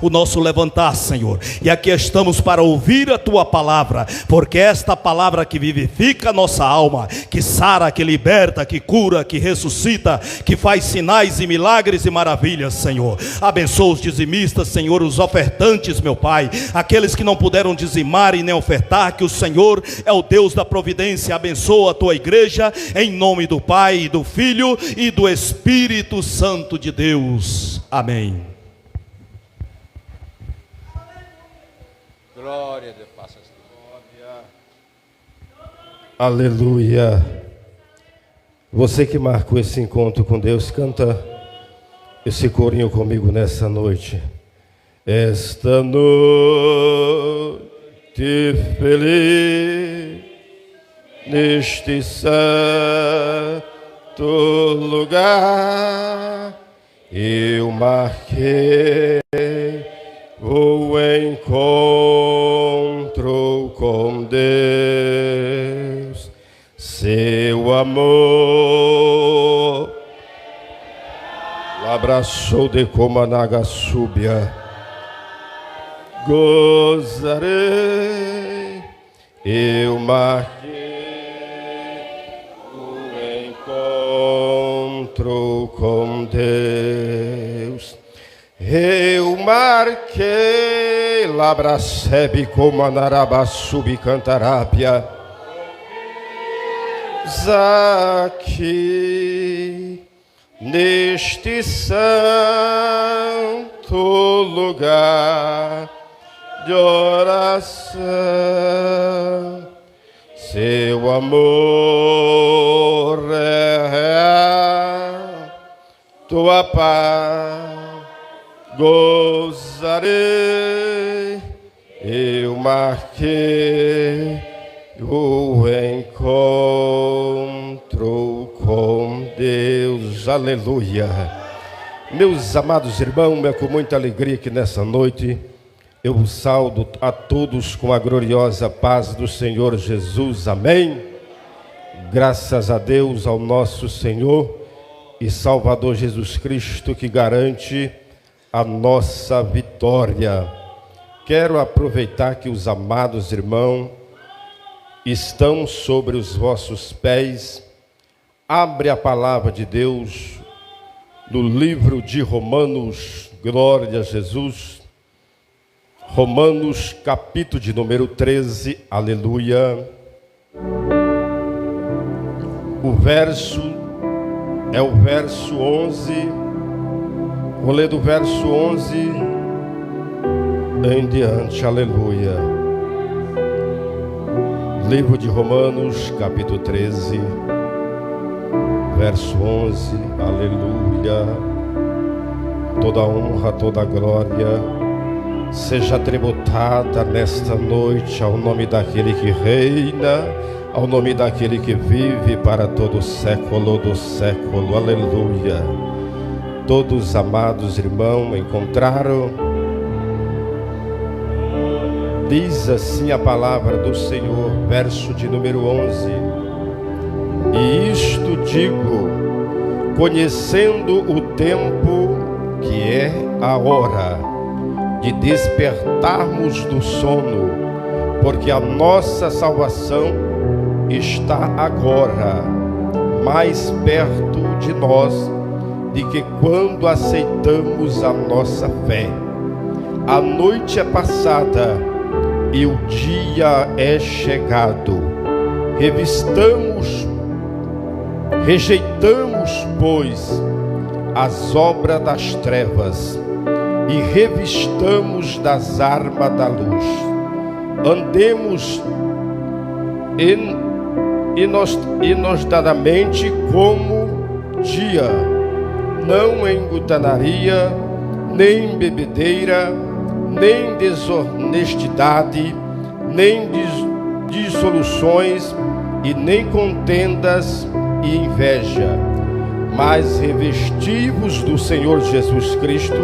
o nosso levantar, Senhor, e aqui estamos para ouvir a Tua palavra, porque esta palavra que vivifica a nossa alma, que sara, que liberta, que cura, que ressuscita, que faz sinais e milagres e maravilhas, Senhor. Abençoa os dizimistas, Senhor, os ofertantes, meu Pai, aqueles que não puderam dizimar e nem ofertar, que o Senhor é o Deus da providência. Abençoa a Tua igreja, em nome do Pai, do Filho e do Espírito Santo de Deus. Amém. Glória a Deus, passa glória. Aleluia. Você que marcou esse encontro com Deus, canta esse corinho comigo nessa noite. Esta noite feliz, neste santo lugar, eu marquei o encontro com Deus, seu amor abraçou de Comanaga súbia, gozarei, eu marquei o encontro com Deus. Eu marquei Labracebe como Anarabassubi Cantarápia. Aqui neste santo lugar de oração, seu amor é real, tua paz gozarei, eu marquei o encontro com Deus. Aleluia. Meus amados irmãos, é com muita alegria que nessa noite eu vos saúdo a todos com a gloriosa paz do Senhor Jesus. Amém. Graças a Deus, ao nosso Senhor e Salvador Jesus Cristo, que garante a nossa vitória. Quero aproveitar que os amados irmãos estão sobre os vossos pés. Abre a palavra de Deus no livro de Romanos. Glória a Jesus. Romanos, capítulo de número 13. Aleluia. O verso é o verso 11. Vou ler do verso 11 em diante, aleluia. Livro de Romanos, capítulo 13, verso 11, aleluia. Toda honra, toda glória seja tributada nesta noite ao nome daquele que reina, ao nome daquele que vive para todo século do século, aleluia. Todos amados irmãos encontraram? Diz assim a palavra do Senhor, verso de número 11. E isto digo, conhecendo o tempo que é a hora de despertarmos do sono, porque a nossa salvação está agora mais perto de nós de que quando aceitamos a nossa fé. A noite é passada e o dia é chegado. Rejeitamos, pois, as obras das trevas e revistamos das armas da luz. Andemos inostadamente como dia, não em glutonaria, nem em bebedeira, nem em desonestidade, nem dissoluções, e nem contendas e inveja, mas revesti-vos do Senhor Jesus Cristo,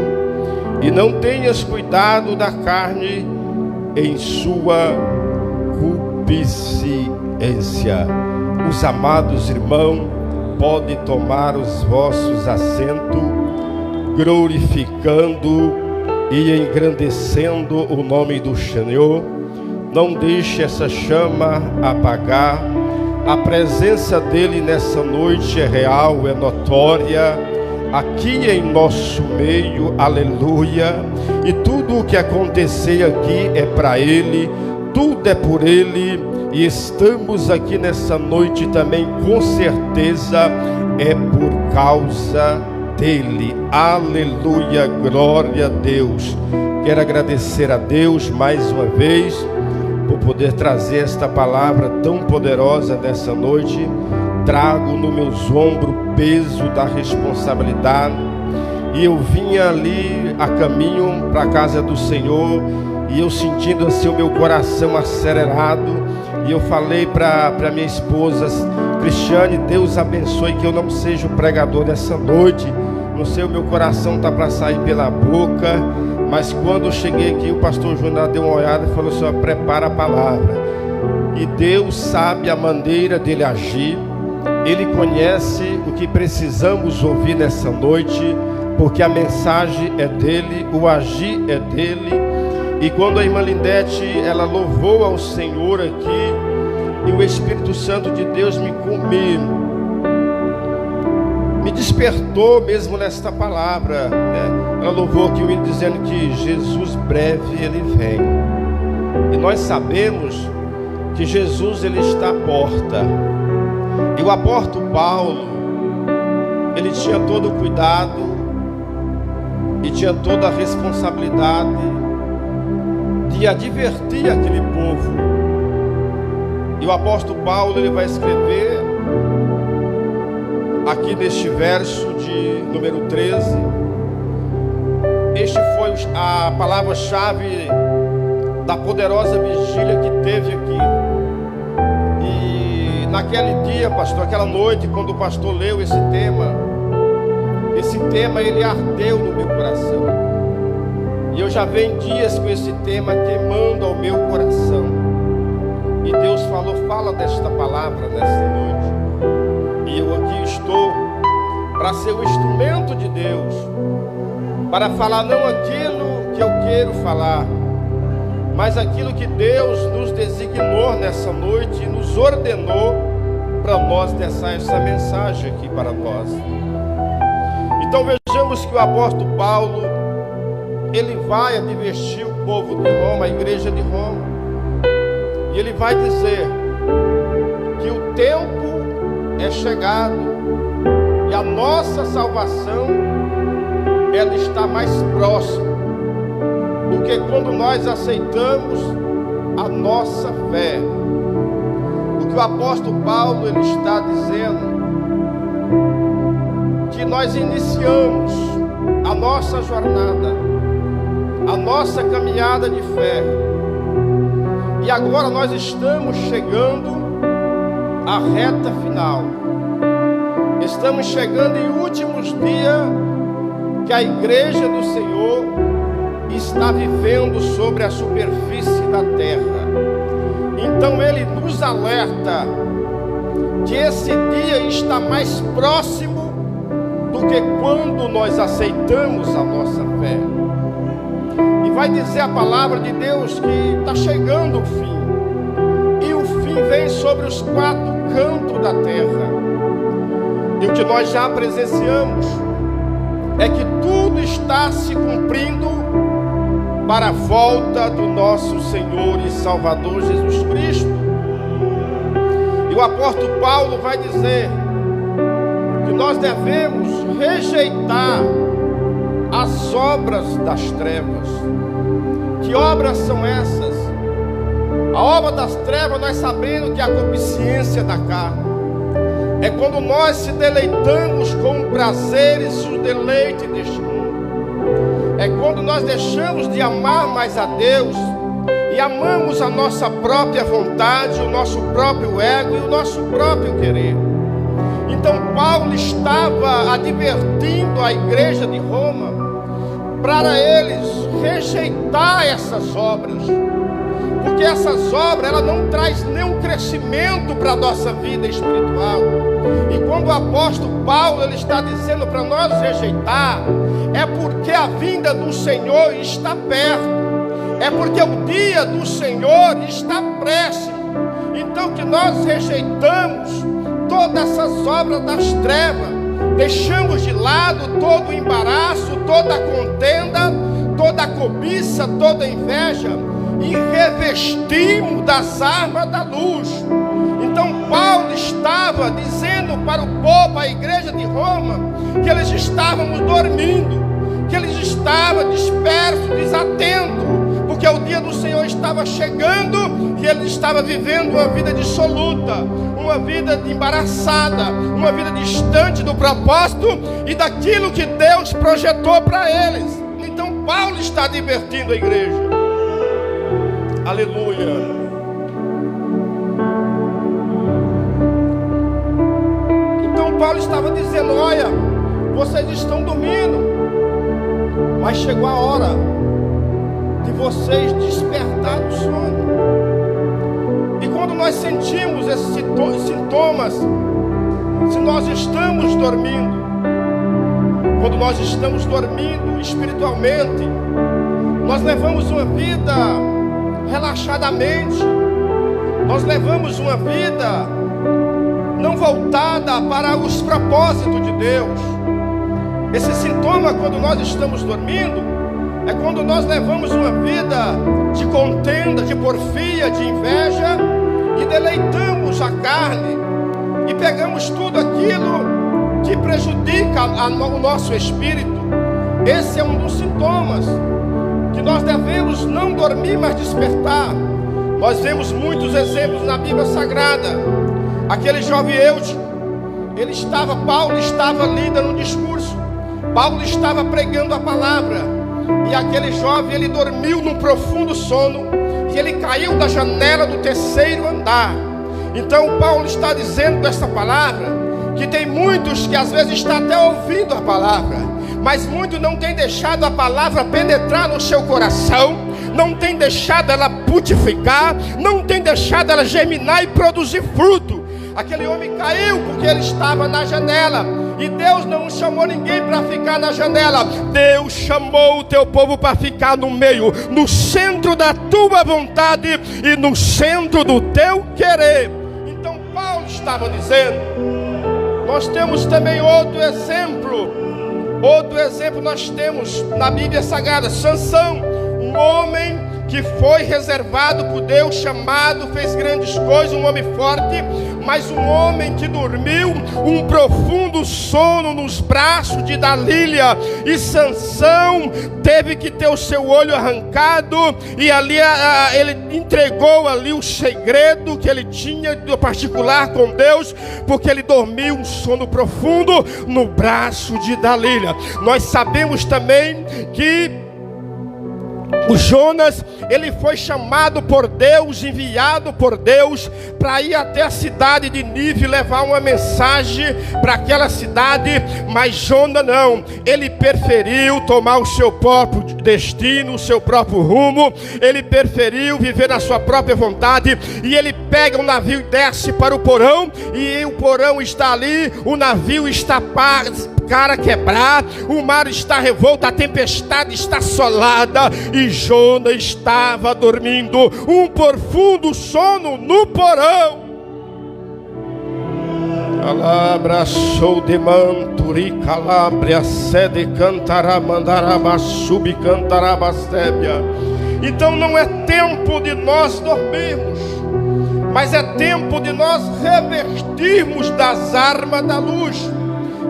e não tenhas cuidado da carne em sua concupiscência. Os amados irmãos podem tomar os vossos assentos, glorificando e engrandecendo o nome do Senhor. Não deixe essa chama apagar. A presença dele nessa noite é real, é notória, aqui em nosso meio, aleluia. E tudo o que acontecer aqui é para ele, tudo é por ele. E estamos aqui nessa noite também, com certeza, é por causa dele, aleluia, glória a Deus. Quero agradecer a Deus mais uma vez por poder trazer esta palavra tão poderosa nessa noite. Trago no meus ombros o peso da responsabilidade, e eu vinha ali a caminho para a casa do Senhor, e eu sentindo assim o meu coração acelerado, e eu falei para minha esposa: Cristiane, Deus abençoe que eu não seja o pregador dessa noite. Não sei, o meu coração está para sair pela boca. Mas quando eu cheguei aqui, o pastor Júnior deu uma olhada e falou assim: prepara a palavra. E Deus sabe a maneira dele agir. Ele conhece o que precisamos ouvir nessa noite, porque a mensagem é dele, o agir é dele. E quando a irmã Lindete, ela louvou ao Senhor aqui, e o Espírito Santo de Deus me despertou mesmo nesta palavra, né? Ela louvou aqui o hino dizendo que Jesus breve ele vem. E nós sabemos que Jesus ele está à porta. E o apóstolo Paulo, ele tinha todo o cuidado e tinha toda a responsabilidade de advertir aquele povo. E o apóstolo Paulo ele vai escrever aqui neste verso de número 13. Este foi a palavra-chave da poderosa vigília que teve aqui. E naquele dia, pastor, aquela noite, quando o pastor leu esse tema ele ardeu no meu coração. E eu já venho dias com esse tema queimando ao meu coração. E Deus falou: fala desta palavra nesta noite. E eu aqui estou para ser o instrumento de Deus, para falar não aquilo que eu quero falar, mas aquilo que Deus nos designou nessa noite e nos ordenou para nós deixar essa mensagem aqui para nós. Então vejamos que o apóstolo Paulo, ele vai advertir o povo de Roma, a igreja de Roma, e ele vai dizer que o tempo é chegado e a nossa salvação ela está mais próxima do que quando nós aceitamos a nossa fé. O que o apóstolo Paulo ele está dizendo que nós iniciamos a nossa jornada, a nossa caminhada de fé, e agora nós estamos chegando à reta final. Estamos chegando em últimos dias que a igreja do Senhor está vivendo sobre a superfície da terra. Então ele nos alerta que esse dia está mais próximo do que quando nós aceitamos a nossa fé. E vai dizer a palavra de Deus que está chegando o fim, e o fim vem sobre os quatro cantos da terra. E o que nós já presenciamos é que tudo está se cumprindo para a volta do nosso Senhor e Salvador Jesus Cristo. E o apóstolo Paulo vai dizer que nós devemos rejeitar as obras das trevas. Que obras são essas? A obra das trevas, nós sabemos que é a concupiscência da carne. É quando nós se deleitamos com prazeres e o deleite deste mundo. É quando nós deixamos de amar mais a Deus e amamos a nossa própria vontade, o nosso próprio ego e o nosso próprio querer. Então Paulo estava advertindo a igreja de Roma para eles rejeitar essas obras. porque essas obras, ela não traz nenhum crescimento para a nossa vida espiritual. E quando o apóstolo Paulo, ele está dizendo para nós rejeitar, é porque a vinda do Senhor está perto, é porque o dia do Senhor está próximo. Então que nós rejeitamos todas essas obras das trevas, deixamos de lado todo o embaraço, toda a contenda, toda a cobiça, toda a inveja, e revestimos das armas da luz. Então Paulo estava dizendo para o povo, a igreja de Roma, que eles estavam dormindo, que eles estavam dispersos, desatentos, porque o dia do Senhor estava chegando e eles estavam vivendo uma vida dissoluta, uma vida embaraçada, uma vida distante do propósito e daquilo que Deus projetou para eles. Então Paulo está advertindo a igreja. Aleluia. Então Paulo estava dizendo: olha, vocês estão dormindo, mas chegou a hora de vocês despertar do sono. E quando nós sentimos esses sintomas, se nós estamos dormindo, quando nós estamos dormindo espiritualmente, nós levamos uma vida relaxadamente, nós levamos uma vida não voltada para os propósitos de Deus. Esse sintoma, quando nós estamos dormindo, é quando nós levamos uma vida de contenda, de porfia, de inveja, e deleitamos a carne, e pegamos tudo aquilo que prejudica o nosso espírito. Esse é um dos sintomas que nós devemos não dormir, mas despertar. Nós vemos muitos exemplos na Bíblia Sagrada. Aquele jovem Eutico, Paulo estava ali dando um discurso, Paulo estava pregando a palavra, e aquele jovem, ele dormiu num profundo sono, e ele caiu da janela do terceiro andar. Então Paulo está dizendo dessa palavra, que tem muitos que às vezes estão até ouvindo a palavra, mas muitos não têm deixado a palavra penetrar no seu coração, não tem deixado ela putificar, não tem deixado ela germinar e produzir fruto. Aquele homem caiu porque ele estava na janela, e Deus não chamou ninguém para ficar na janela. Deus chamou o teu povo para ficar no meio, no centro da tua vontade e no centro do teu querer. Então Paulo estava dizendo. Nós temos também outro exemplo nós temos na Bíblia Sagrada, Sansão, um homem que foi reservado por Deus, chamado, fez grandes coisas, um homem forte, mas um homem que dormiu um profundo sono nos braços de Dalília. E Sansão teve que ter o seu olho arrancado, e ali ele entregou ali o segredo que ele tinha do particular com Deus, porque ele dormiu um sono profundo no braço de Dalília. Nós sabemos também que o Jonas, ele foi chamado por Deus, enviado por Deus, para ir até a cidade de Nínive, levar uma mensagem para aquela cidade. Mas Jonas não, ele preferiu tomar o seu próprio destino, o seu próprio rumo. Ele preferiu viver na sua própria vontade, e ele pega um navio e desce para o porão, e o porão está ali, o navio está cara quebrar, o mar está revolto, a tempestade está assolada, e Jonas estava dormindo um profundo sono no porão. Calabra sou de manturi, calabria sede cantará, mandará sub cantará bastébia. Então não é tempo de nós dormirmos, mas é tempo de nós revestirmos das armas da luz.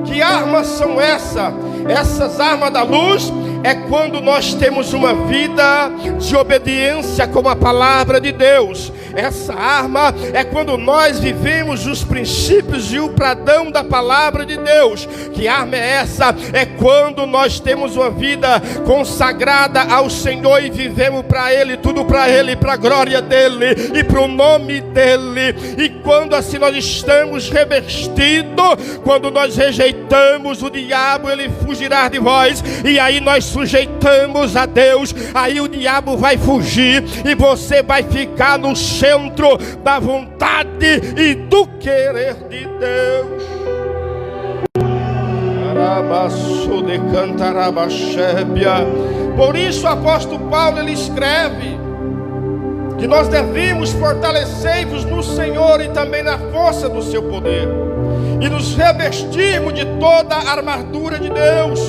Que armas são essas? Essas armas da luz é quando nós temos uma vida de obediência com a palavra de Deus. Essa arma é quando nós vivemos os princípios e o pradão da palavra de Deus. Que arma é essa? É quando nós temos uma vida consagrada ao Senhor e vivemos para Ele, tudo para Ele, para a glória dEle e para o nome dEle. E quando assim nós estamos revestidos, quando nós rejeitamos o diabo, ele fugirá de vós, e aí nós sujeitamos a Deus, aí o diabo vai fugir e você vai ficar no centro da vontade e do querer de Deus. Por isso o apóstolo Paulo ele escreve que nós devemos fortalecer-vos no Senhor e também na força do seu poder, e nos revestirmos de toda a armadura de Deus,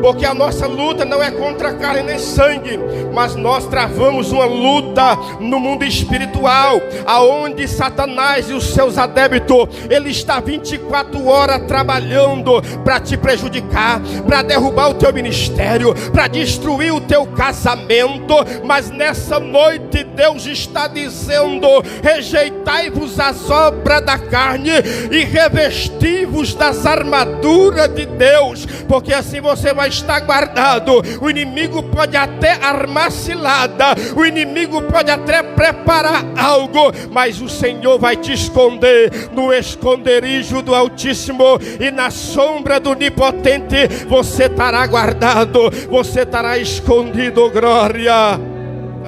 porque a nossa luta não é contra carne nem sangue, mas nós travamos uma luta no mundo espiritual, aonde Satanás e os seus adébitos, ele está 24 horas trabalhando para te prejudicar, para derrubar o teu ministério, para destruir o teu casamento. Mas nessa noite Deus está dizendo: rejeitai-vos as obras da carne e revesti-vos das armaduras de Deus, porque assim você vai estar guardado. O inimigo pode até armar cilada, o inimigo pode até preparar algo, mas o Senhor vai te esconder no esconderijo do Altíssimo, e na sombra do Onipotente você estará guardado, você estará escondido. Glória,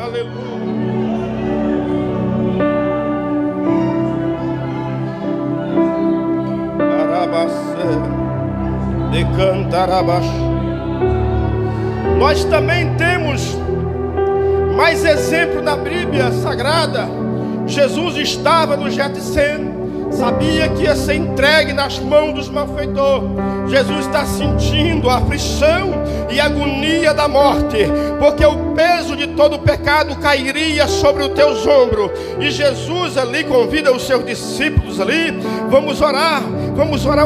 aleluia. De cantar abaixo. Nós também temos mais exemplo na Bíblia Sagrada. Jesus estava no Getsemane, sabia que ia ser entregue nas mãos dos malfeitores. Jesus está sentindo a aflição e a agonia da morte, porque o peso de todo o pecado cairia sobre os teus ombros. E Jesus ali convida os seus discípulos ali: vamos orar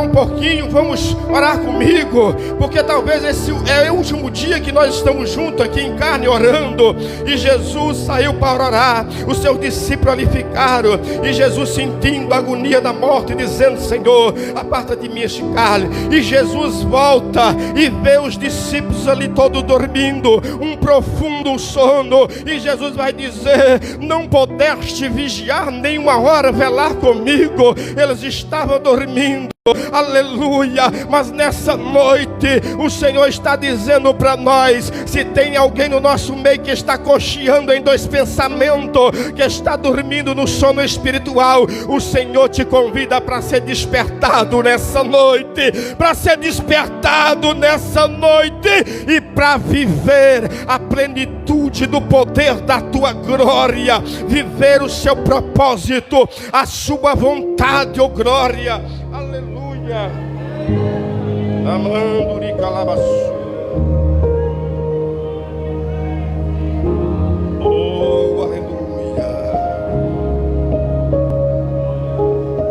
um pouquinho, vamos orar comigo, porque talvez esse é o último dia que nós estamos juntos aqui em carne orando. E Jesus saiu para orar, os seus discípulos ali ficaram, e Jesus sentindo a agonia da morte, dizendo: Senhor, aparta de mim este cálice. E Jesus volta e vê os discípulos ali todos dormindo, um profundo sono, e Jesus vai dizer: não pudeste vigiar nem uma hora, velar comigo. Eles estavam dormindo. Aleluia. Mas nessa noite o Senhor está dizendo para nós: se tem alguém no nosso meio que está cocheando em dois pensamentos, que está dormindo no sono espiritual, o Senhor te convida para ser despertado nessa noite, para ser despertado nessa noite e para viver a plenitude do poder da tua glória, viver o seu propósito, a sua vontade, oh glória. Aleluia. Amando-lhe calabaço. Oh, aleluia.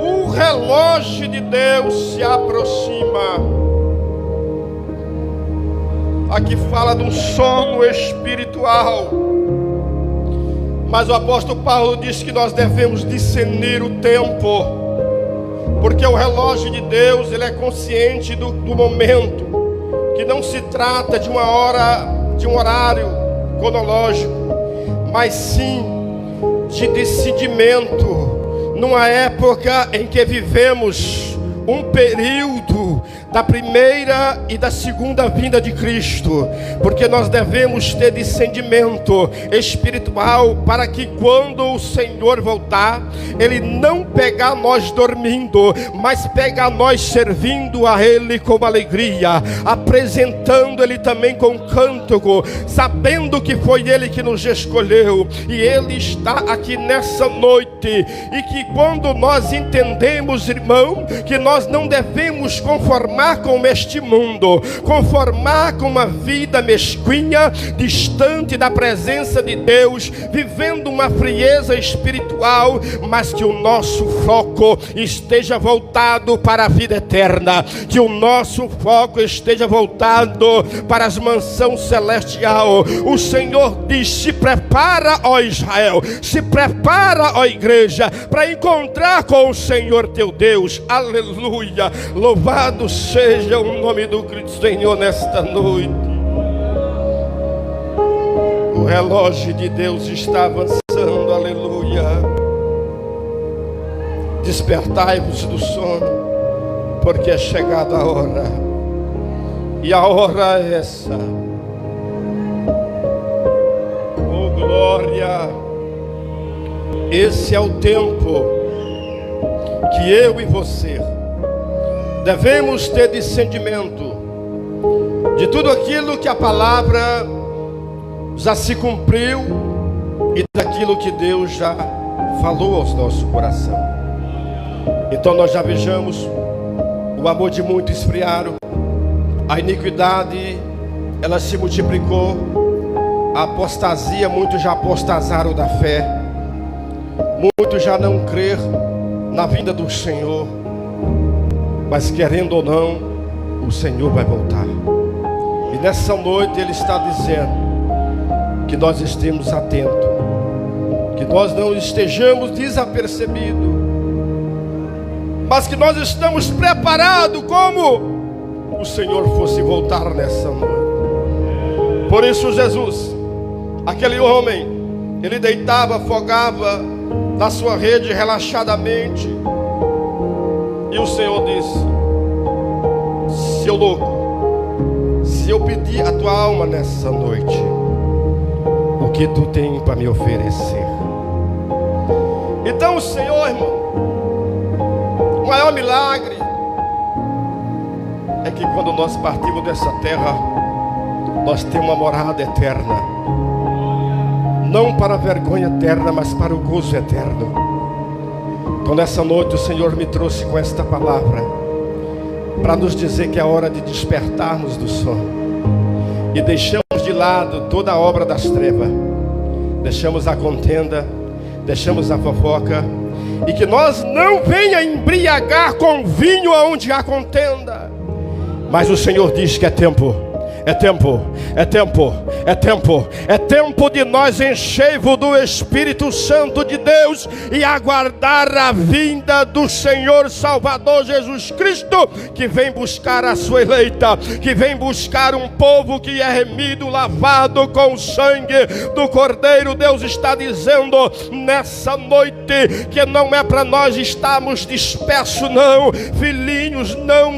O relógio de Deus se aproxima. Aqui fala de um sono espiritual, mas o apóstolo Paulo diz que nós devemos discernir o tempo, porque o relógio de Deus, ele é consciente do momento, que não se trata de uma hora, de um horário cronológico, mas sim de decidimento, numa época em que vivemos um período da primeira e da segunda vinda de Cristo, porque nós devemos ter discernimento espiritual para que quando o Senhor voltar, Ele não pegar nós dormindo, mas pegar nós servindo a Ele com alegria, apresentando Ele também com cântico, sabendo que foi Ele que nos escolheu, e Ele está aqui nessa noite, e que quando nós entendemos, irmão, que nós não devemos conformar com este mundo, conformar com uma vida mesquinha, distante da presença de Deus, vivendo uma frieza espiritual, mas que o nosso foco esteja voltado para a vida eterna, que o nosso foco esteja voltado para as mansões celestial. O Senhor diz: se prepara, ó Israel, se prepara, ó igreja, para encontrar com o Senhor teu Deus. Aleluia, louvado seja o nome do Cristo Senhor nesta noite. O relógio de Deus está avançando, aleluia. Despertai-vos do sono, porque é chegada a hora, e a hora é essa, glória. Esse é o tempo que eu e você devemos ter discernimento de tudo aquilo que a palavra já se cumpriu e daquilo que Deus já falou aos nossos corações. Então nós já vejamos o amor de muito esfriaram, a iniquidade ela se multiplicou, a apostasia, muitos já apostasaram da fé, muitos já não crer na vinda do Senhor, mas querendo ou não, o Senhor vai voltar. E nessa noite Ele está dizendo que nós estemos atentos, que nós não estejamos desapercebidos, mas que nós estamos preparados como o Senhor fosse voltar nessa noite. Por isso Jesus, aquele homem, ele deitava, afogava na sua rede relaxadamente, e o Senhor disse: seu louco, se eu pedir a tua alma nessa noite, o que tu tem para me oferecer? Então o Senhor, irmão, o maior milagre é que quando nós partimos dessa terra, nós temos uma morada eterna, não para a vergonha eterna, mas para o gozo eterno. Então nessa noite o Senhor me trouxe com esta palavra para nos dizer que é hora de despertarmos do sono e deixamos de lado toda a obra das trevas, deixamos a contenda, deixamos a fofoca, e que nós não venha embriagar com vinho aonde há contenda. Mas o Senhor diz que é tempo, é tempo, é tempo, é tempo, é tempo de nós enchermos do Espírito Santo de Deus e aguardar a vinda do Senhor Salvador Jesus Cristo, que vem buscar a sua eleita, que vem buscar um povo que é remido, lavado com o sangue do Cordeiro. Deus está dizendo nessa noite que não é para nós estarmos dispersos, não, filhinhos, não.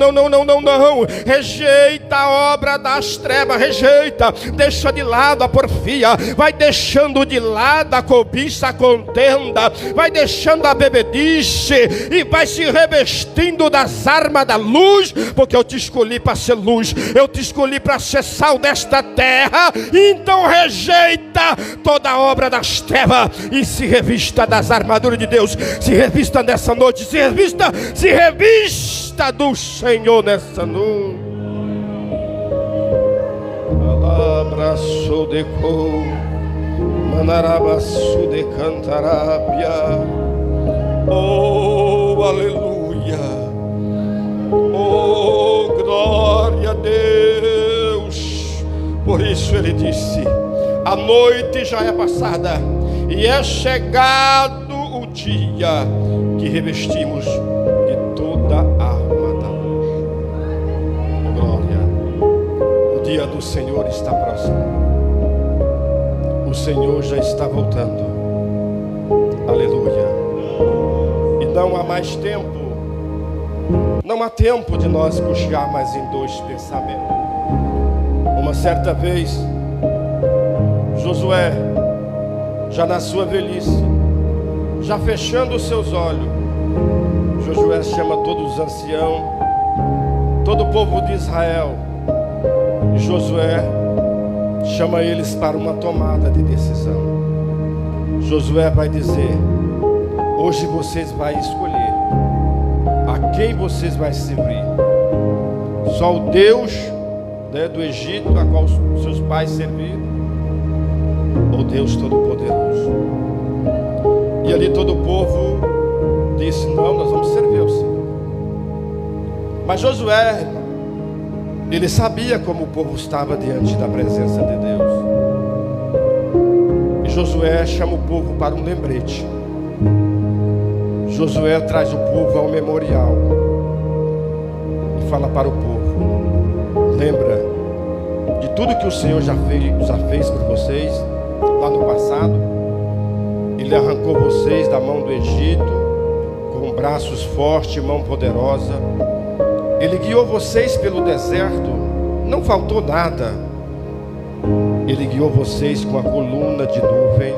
Rejeita a obra das trevas, rejeita, deixa de lado a porfia, vai deixando de lado a cobiça, a contenda, vai deixando a bebedice e vai se revestindo das armas da luz, porque eu te escolhi para ser luz, eu te escolhi para ser sal desta terra. Então rejeita toda a obra das trevas e se revista das armaduras de Deus, se revista nessa noite, se revista do Senhor nessa noite. Abraço de cor, manarabaço de cantarápia. Oh, aleluia. Oh, glória a Deus. Por isso ele disse: a noite já é passada e é chegado o dia que revestimos de toda a arma da luz. Glória. O dia do Senhor está próximo. O Senhor já está voltando. Aleluia. E não há mais tempo. Não há tempo de nós cochear mais em dois pensamentos. Uma certa vez, Josué, já na sua velhice, já fechando os seus olhos, Josué chama todos os anciãos, todo o povo de Israel, e Josué chama eles para uma tomada de decisão. Josué vai dizer: hoje vocês vão escolher a quem vocês vão servir. Só o Deus, né, do Egito, a qual seus pais serviram, ou Deus Todo-Poderoso? E ali todo o povo disse: não, nós vamos servir ao Senhor. Mas Josué, ele sabia como o povo estava diante da presença de Deus. E Josué chama o povo para um lembrete. Josué traz o povo ao memorial e fala para o povo: lembra de tudo que o Senhor já fez por vocês lá no passado. Ele arrancou vocês da mão do Egito com braços fortes e mão poderosa. Ele guiou vocês pelo deserto, não faltou nada. Ele guiou vocês com a coluna de nuvem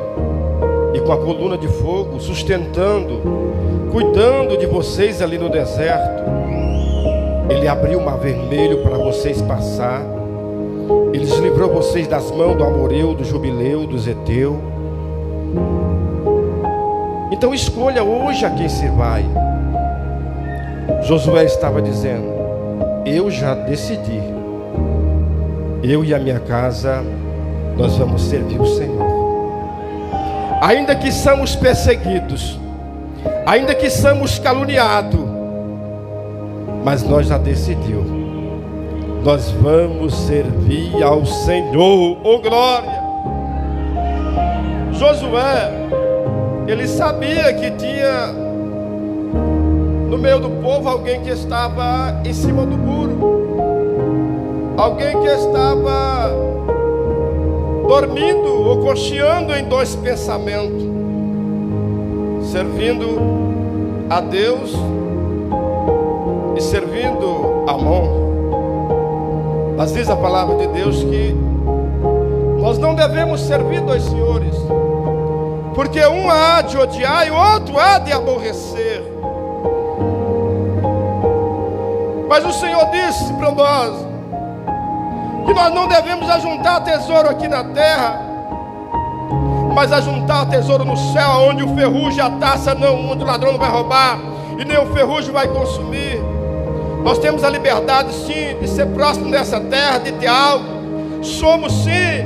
e com a coluna de fogo, sustentando, cuidando de vocês ali no deserto. Ele abriu o mar vermelho para vocês passar. Ele livrou vocês das mãos do amoreu, do jubileu, do zeteu. Então escolha hoje a quem se vai. Josué estava dizendo: eu já decidi, eu e a minha casa, nós vamos servir o Senhor. Ainda que somos perseguidos, ainda que somos caluniados, mas nós já decidimos, nós vamos servir ao Senhor. Oh glória! Josué, ele sabia que tinha no meio do povo alguém que estava em cima do muro, alguém que estava dormindo ou cocheando em dois pensamentos, servindo a Deus e servindo a Amon. Mas diz a palavra de Deus que nós não devemos servir dois senhores, porque um há de odiar e o outro há de aborrecer. Mas o Senhor disse para nós que nós não devemos ajuntar tesouro aqui na terra, mas ajuntar tesouro no céu, onde o ferrugem e a taça onde o ladrão não vai roubar e nem o ferrugem vai consumir. Nós temos a liberdade sim de ser próximo dessa terra, de ter algo. Somos sim.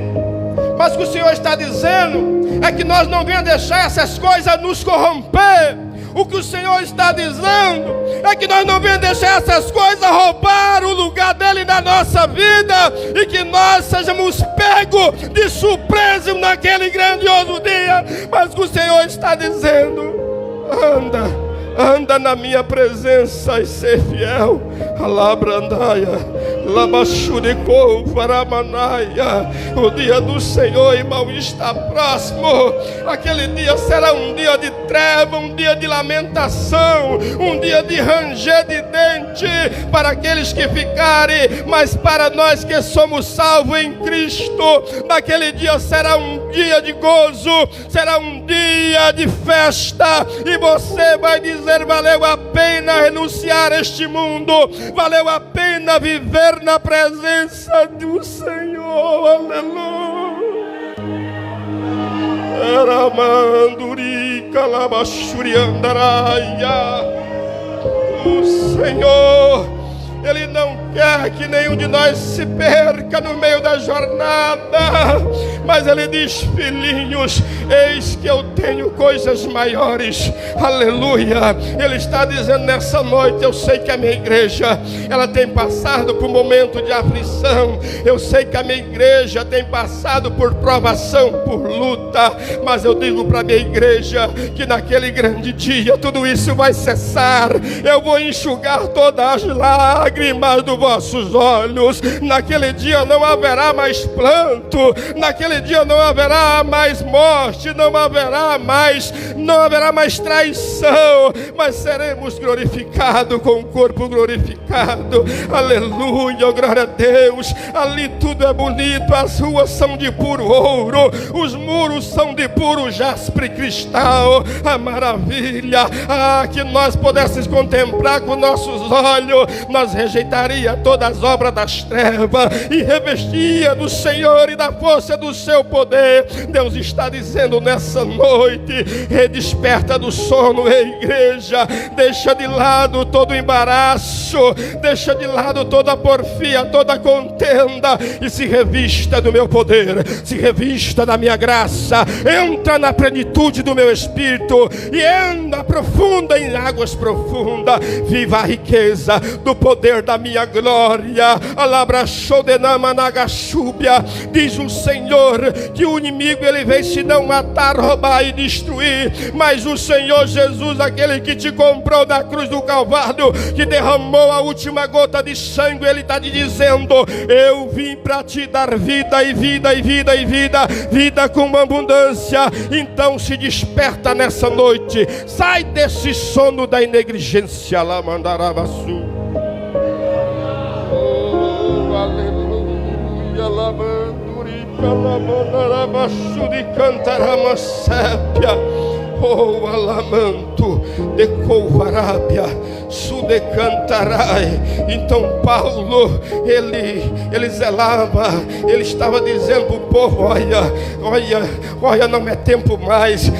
Mas o que o Senhor está dizendo é que nós não venhamos deixar essas coisas nos corromper. O que o Senhor está dizendo é que nós não venhamos deixar essas coisas roubar o lugar dele na nossa vida, e que nós sejamos pegos de surpresa naquele grandioso dia. Mas o que o Senhor está dizendo: anda na minha presença e ser fiel. Alabrandaia, labachuricou, varamanaia. O dia do Senhor, irmão, está próximo. Aquele dia será um dia de treva, um dia de lamentação, um dia de ranger de dente para aqueles que ficarem, mas para nós que somos salvos em Cristo, naquele dia será um dia de gozo, será um dia de festa, e você vai dizer: valeu a pena renunciar a este mundo, valeu a pena viver na presença do Senhor. Aleluia. O Senhor, Ele não quer que nenhum de nós se perca no meio da jornada, mas Ele diz: filhinhos, eis que eu tenho coisas maiores. Aleluia. Ele está dizendo nessa noite: eu sei que a minha igreja, ela tem passado por momento de aflição, eu sei que a minha igreja tem passado por provação, por luta, mas eu digo para a minha igreja que naquele grande dia tudo isso vai cessar. Eu vou enxugar todas as lágrimas dos vossos olhos. Naquele dia não haverá mais planto, naquele dia não haverá mais morte, não haverá mais traição, mas seremos glorificados com o corpo glorificado. Aleluia, glória a Deus. Ali tudo é bonito, as ruas são de puro ouro, os muros são de puro jaspe e cristal. A maravilha, que nós pudéssemos contemplar com nossos olhos, nós rejeitaria todas as obras das trevas e revestia do Senhor e da força do seu poder. Deus está dizendo nessa noite: redesperta do sono, igreja. Deixa de lado todo embaraço, deixa de lado toda porfia, toda contenda, e se revista do meu poder, se revista da minha graça. Entra na plenitude do meu espírito e anda profunda em águas profundas. Viva a riqueza do poder da minha glória. Diz o Senhor que o inimigo ele vem se não matar, roubar e destruir, mas o Senhor Jesus, aquele que te comprou na cruz do Calvário, que derramou a última gota de sangue, ele está te dizendo: eu vim para te dar vida e vida e vida e vida, vida com abundância. Então se desperta nessa noite, sai desse sono da negligência. Lá mandaravaçu. Oh, aleluia, lamanduri Calamanarabaçu de Cantaramassépia. Oh, alamanto de Couvarábia, sudecantarai. Então Paulo, ele zelava, ele estava dizendo para o povo: olha, não é tempo mais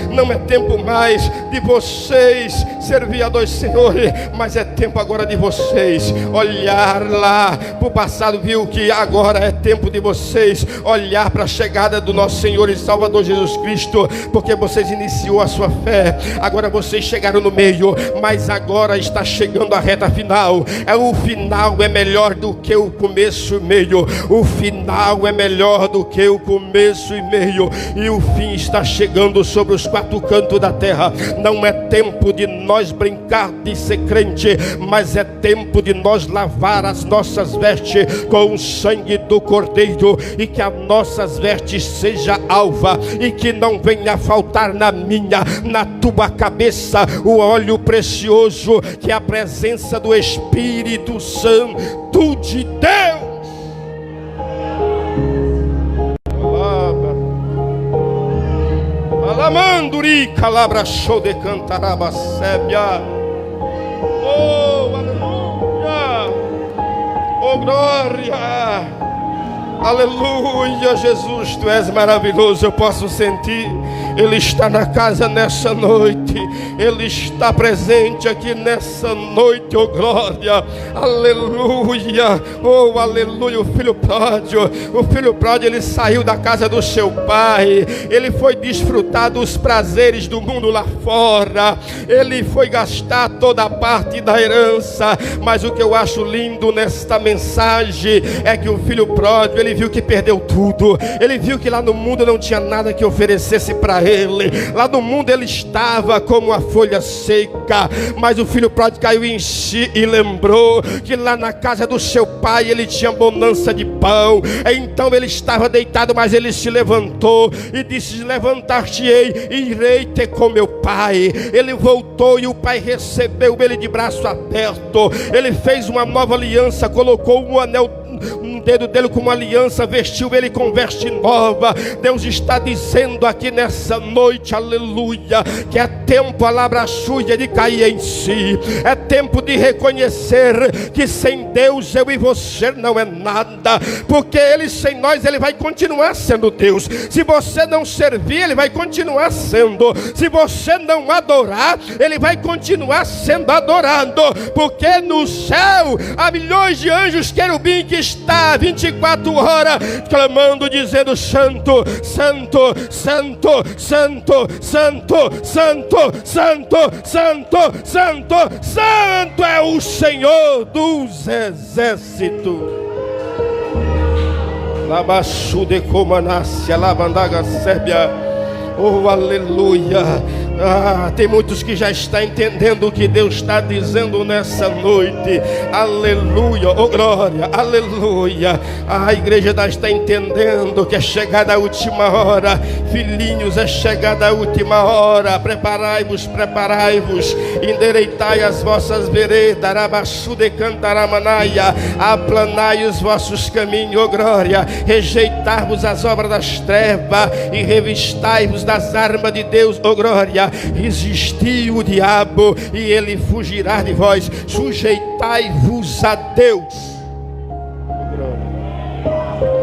de vocês servir a dois senhores, mas é tempo agora de vocês olhar lá para o passado, viu que agora é tempo de vocês olhar para a chegada do nosso Senhor e Salvador Jesus Cristo, porque vocês iniciou a sua fé, agora vocês chegaram no meio, mas agora está chegando a reta final. O final é melhor do que o começo e meio. O final é melhor do que o começo e meio. E o fim está chegando sobre os quatro cantos da terra. Não é tempo de nós brincar de ser crente, mas é tempo de nós lavar as nossas vestes com o sangue do Cordeiro, e que as nossas vestes seja alva, e que não venha faltar na minha, na tua cabeça o óleo precioso, que é a presença do Espírito Santo de Deus. Alamanduri calabra show de cantaraba sébia. Oh, aleluia. Oh, glória. Aleluia, Jesus, tu és maravilhoso. Eu posso sentir, Ele está na casa nessa noite, Ele está presente aqui nessa noite, oh glória, aleluia, oh aleluia. O filho pródigo, ele saiu da casa do seu pai, ele foi desfrutar dos prazeres do mundo lá fora, ele foi gastar toda a parte da herança. Mas o que eu acho lindo nesta mensagem é que o filho pródigo, ele viu que perdeu tudo. Ele viu que lá no mundo não tinha nada que oferecesse para ele. Lá no mundo ele estava como a folha seca. Mas o filho pródigo caiu em si e lembrou que lá na casa do seu pai ele tinha bonança de pão. Então ele estava deitado, mas ele se levantou e disse: levantar-te-ei e irei ter com meu pai. Ele voltou e o pai recebeu ele de braço aberto. Ele fez uma nova aliança, colocou um anel no dedo dele como aliança, vestiu ele com veste nova. Deus está dizendo aqui nessa noite, aleluia, que é tempo, alabraçuia, de cair em si. É tempo de reconhecer que sem Deus eu e você não é nada, porque Ele sem nós, Ele vai continuar sendo Deus. Se você não servir, Ele vai continuar sendo. Se você não adorar, Ele vai continuar sendo adorado, porque no céu há milhões de anjos querubim que está 24 horas clamando, dizendo: santo, santo, santo, santo, santo, santo, santo, santo, santo, santo é o Senhor dos exércitos. Labaxu de Comanácia, Labandaga Sébia. Oh, aleluia. Tem muitos que já estão entendendo o que Deus está dizendo nessa noite. Aleluia, oh glória, aleluia. A igreja está entendendo que é chegada a última hora. Filhinhos, é chegada a última hora. Preparai-vos, preparai-vos. Endereitai as vossas veredas. Arabaçu de Cantaramanaia. Aplanai os vossos caminhos, oh glória. Rejeitar-vos as obras das trevas e revistai-vos das armas de Deus, oh glória. Resistiu o diabo e ele fugirá de vós. Sujeitai-vos a Deus.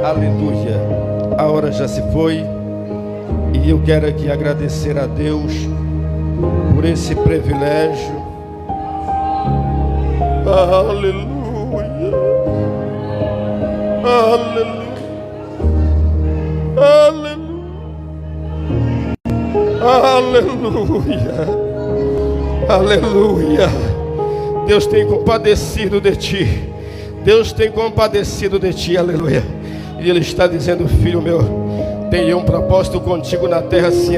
Aleluia. A hora já se foi e eu quero aqui agradecer a Deus por esse privilégio. Aleluia. Aleluia. Aleluia. Aleluia, aleluia. Deus tem compadecido de ti. Deus tem compadecido de ti, aleluia. E Ele está dizendo: filho meu, tenho um propósito contigo na terra, sim,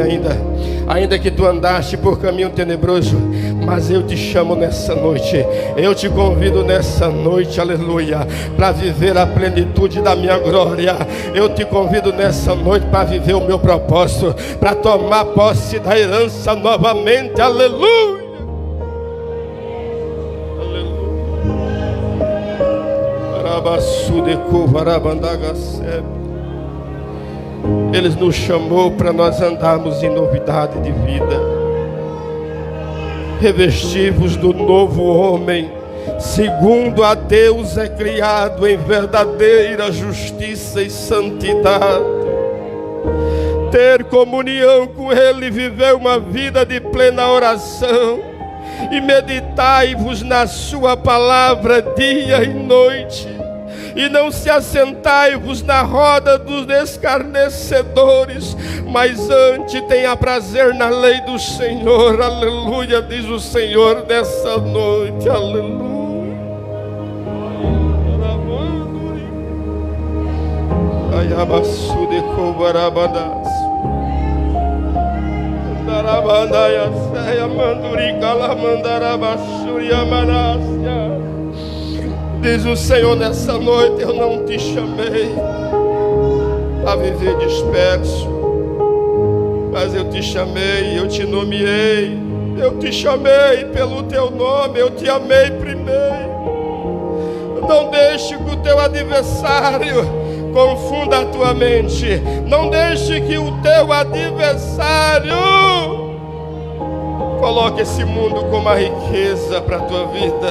ainda que tu andaste por caminho tenebroso, mas eu te chamo nessa noite, eu te convido nessa noite, aleluia, para viver a plenitude da minha glória. Eu te convido nessa noite para viver o meu propósito, para tomar posse da herança novamente, aleluia. Ele nos chamou para nós andarmos em novidade de vida. Revestivos do novo homem, segundo a Deus é criado em verdadeira justiça e santidade. Ter comunhão com Ele, viver uma vida de plena oração, e meditai-vos na sua palavra dia e noite, e não se assentai-vos na roda dos escarnecedores, mas antes tenha prazer na lei do Senhor. Aleluia, diz o Senhor nessa noite. Aleluia. Diz o Senhor nessa noite: eu não te chamei a viver disperso, mas eu te chamei, eu te nomeei, eu te chamei pelo teu nome, eu te amei primeiro. Não deixe que o teu adversário confunda a tua mente. Não deixe que o teu adversário coloque esse mundo como uma riqueza para a tua vida.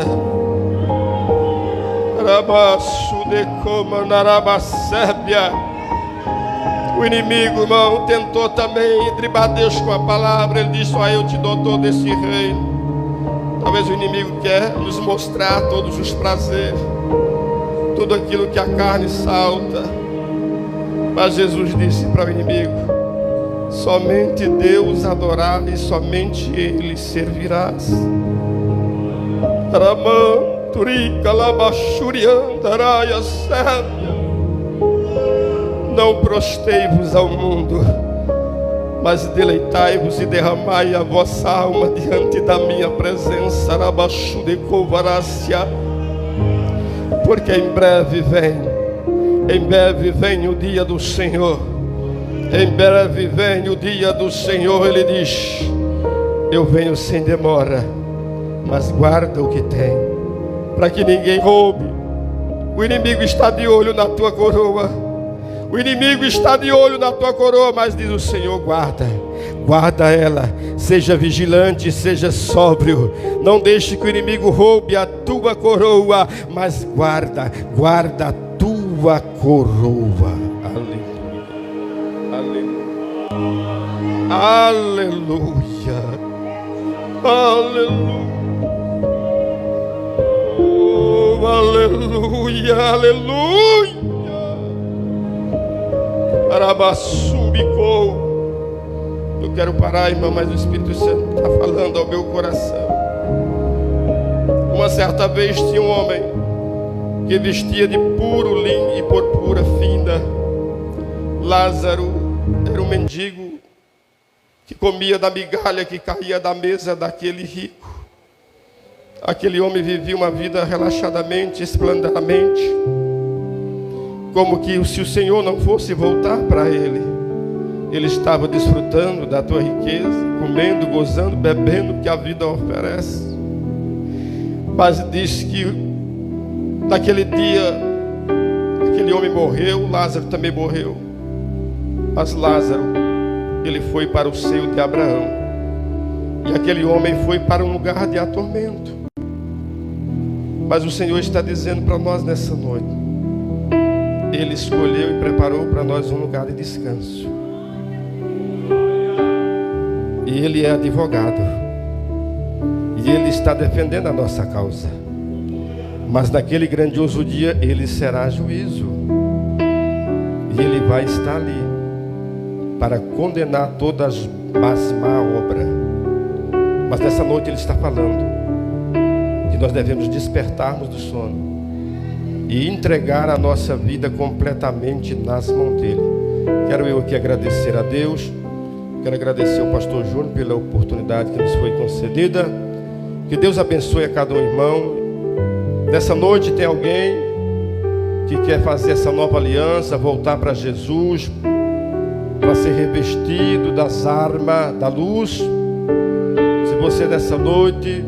O inimigo, irmão, tentou também driblar Deus com a palavra. Ele disse: eu te dou todo esse reino. Talvez o inimigo quer nos mostrar todos os prazeres, tudo aquilo que a carne salta. Mas Jesus disse para o inimigo: somente Deus adorar e somente Ele servirás. Não prostei-vos ao mundo, mas deleitai-vos e derramai a vossa alma diante da minha presença. Porque em breve vem o dia do Senhor. Em breve vem o dia do Senhor. Ele diz: eu venho sem demora, mas guarda o que tem, para que ninguém roube. O inimigo está de olho na tua coroa. O inimigo está de olho na tua coroa, mas diz o Senhor: guarda ela, seja vigilante, seja sóbrio. Não deixe que o inimigo roube a tua coroa, mas guarda a tua coroa. Aleluia. Aleluia. Oh, aleluia, aleluia. Arabassubicou. Eu quero parar, irmão, mas o Espírito Santo está falando ao meu coração. Uma certa vez tinha um homem que vestia de puro linho e purpura fina. Lázaro era um mendigo que comia da migalha que caía da mesa daquele rico. Aquele homem vivia uma vida relaxadamente, esplendidamente, como que se o Senhor não fosse voltar para ele. Ele estava desfrutando da tua riqueza, comendo, gozando, bebendo o que a vida oferece. Mas diz que naquele dia aquele homem morreu, Lázaro também morreu. Mas Lázaro, ele foi para o seio de Abraão, e aquele homem foi para um lugar de atormento. Mas o Senhor está dizendo para nós nessa noite: Ele escolheu e preparou para nós um lugar de descanso. E Ele é advogado, e Ele está defendendo a nossa causa. Mas naquele grandioso dia Ele será juízo, e Ele vai estar ali para condenar todas as má obras. Mas nessa noite Ele está falando que nós devemos despertarmos do sono e entregar a nossa vida completamente nas mãos dele. Quero eu aqui agradecer a Deus. Quero agradecer ao pastor Júnior pela oportunidade que nos foi concedida. Que Deus abençoe a cada um, irmão. Nessa noite tem alguém que quer fazer essa nova aliança, voltar para Jesus, para ser revestido das armas da luz. Se você nessa noite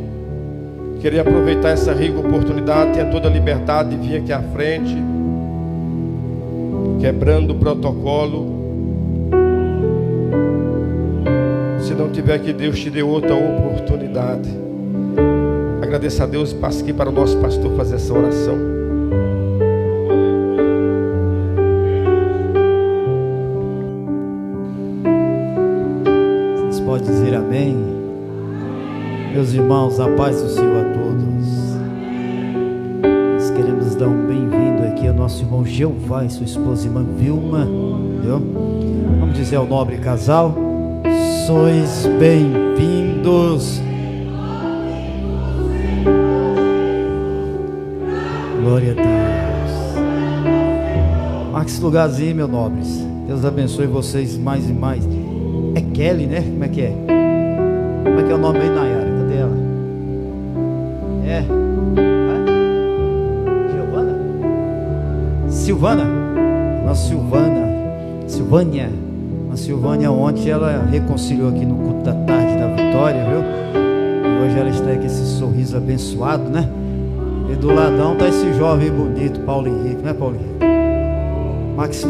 querer aproveitar essa rica oportunidade, tenha toda a liberdade de vir aqui à frente, quebrando o protocolo. tiver, que Deus te dê outra oportunidade. Agradeça a Deus e passe aqui para o nosso pastor fazer essa oração. Vocês podem dizer amém? Meus irmãos, a paz do Senhor a todos. Nós queremos dar um bem-vindo aqui ao nosso irmão Jeová e sua esposa irmã Vilma, entendeu? Vamos dizer ao nobre casal: sois bem-vindos. Glória a Deus. Marque esse lugarzinho, meus nobres. Deus abençoe vocês mais e mais. É Kelly, né? Como é que é? Como é que é o nome aí, Nayara? Cadê ela? É? Giovana? Silvana? Nossa Silvânia. A Silvânia ontem ela reconciliou aqui no culto da tarde da Vitória, viu? E hoje ela está com esse sorriso abençoado, né? E do ladão tá esse jovem bonito, Paulo Henrique, né, Paulo Henrique? Max